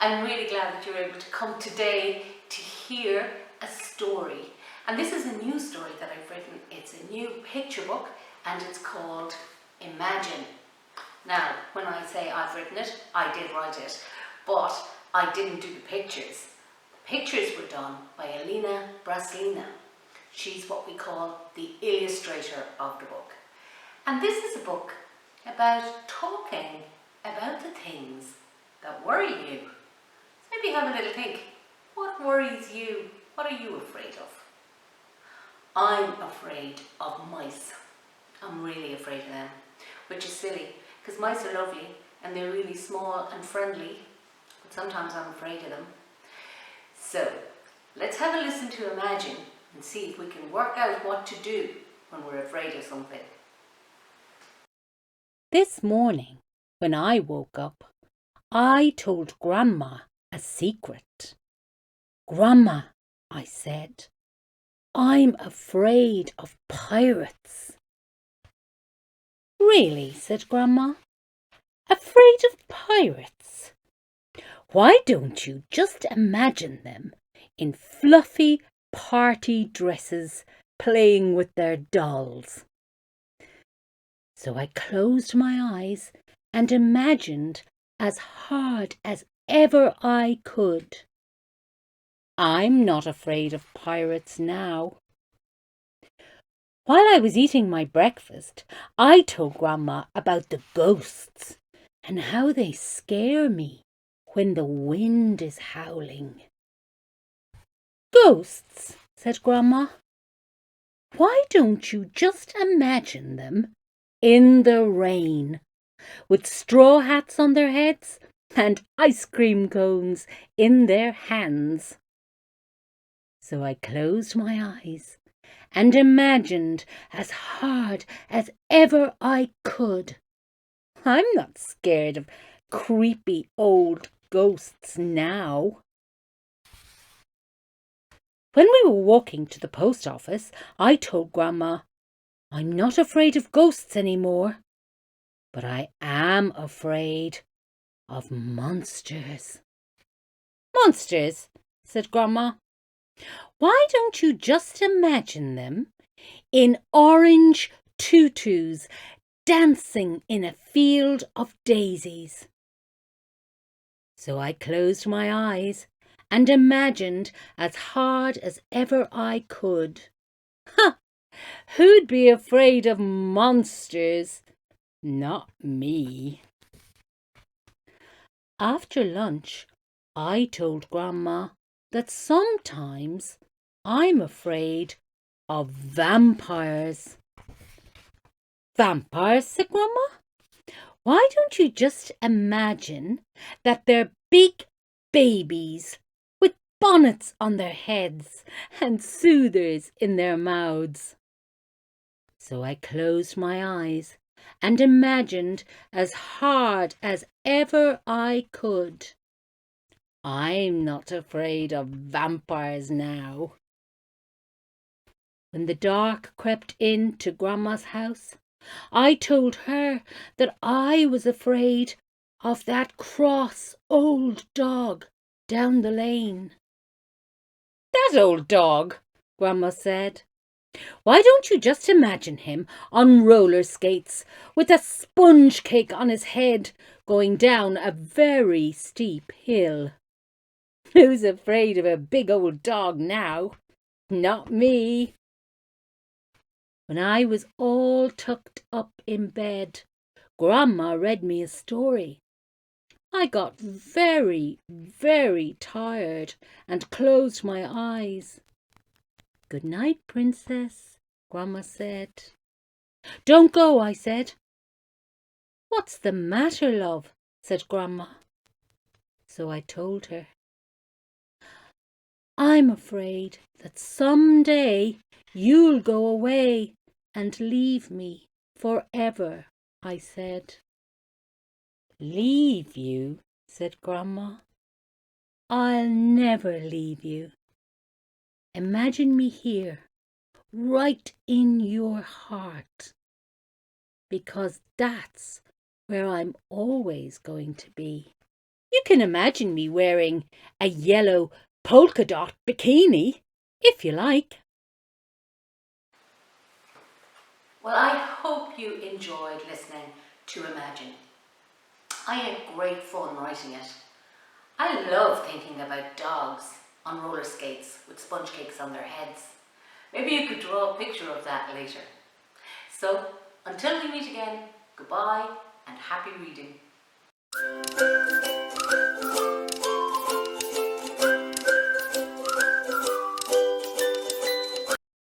I'm really glad that you're able to come today to hear a story. And this is a new story that I've written. It's a new picture book and it's called Imagine. Now, when I say I've written it, I did write it, but I didn't do the pictures. The pictures were done by Alina Braslina. She's what we call the illustrator of the book. And this is a book about talking about the things that worry you. So maybe have a little think. What worries you? What are you afraid of? I'm afraid of mice. I'm really afraid of them, which is silly because mice are lovely and they're really small and friendly, but sometimes I'm afraid of them. So let's have a listen to Imagine and see if we can work out what to do when we're afraid of something. This morning, when I woke up, I told Grandma a secret. Grandma, I said, I'm afraid of pirates. Really, said Grandma, afraid of pirates? Why don't you just imagine them in fluffy party dresses playing with their dolls? So I closed my eyes and imagined as hard as ever I could. I'm not afraid of pirates now. While I was eating my breakfast, I told Grandma about the ghosts and how they scare me when the wind is howling. Ghosts, said Grandma. Why don't you just imagine them in the rain, with straw hats on their heads and ice cream cones in their hands? So I closed my eyes and imagined as hard as ever I could. I'm not scared of creepy old ghosts now. When we were walking to the post office, I told Grandma, I'm not afraid of ghosts anymore, but I am afraid of monsters. Monsters, said Grandma. Why don't you just imagine them in orange tutus dancing in a field of daisies? So I closed my eyes and imagined as hard as ever I could. Ha! Who'd be afraid of monsters? Not me. After lunch, I told Grandma that sometimes I'm afraid of vampires. Vampires, said Grandma? Why don't you just imagine that they're big babies with bonnets on their heads and soothers in their mouths? So I closed my eyes and imagined as hard as ever I could. I'm not afraid of vampires now. When the dark crept into Grandma's house, I told her that I was afraid of that cross old dog down the lane. That old dog, Grandma said. Why don't you just imagine him on roller skates with a sponge cake on his head going down a very steep hill? Who's afraid of a big old dog now? Not me. When I was all tucked up in bed, Grandma read me a story. I got very, very tired and closed my eyes. Good night, Princess, Grandma said. Don't go, I said. What's the matter, love? Said Grandma. So I told her. I'm afraid that someday you'll go away and leave me forever, I said. Leave you, said Grandma. I'll never leave you. Imagine me here, right in your heart, because that's where I'm always going to be. You can imagine me wearing a yellow polka dot bikini, if you like. Well, I hope you enjoyed listening to Imagine. I had great fun writing it. I love thinking about dogs on roller skates with sponge cakes on their heads. Maybe you could draw a picture of that later. So, until we meet again, goodbye and happy reading.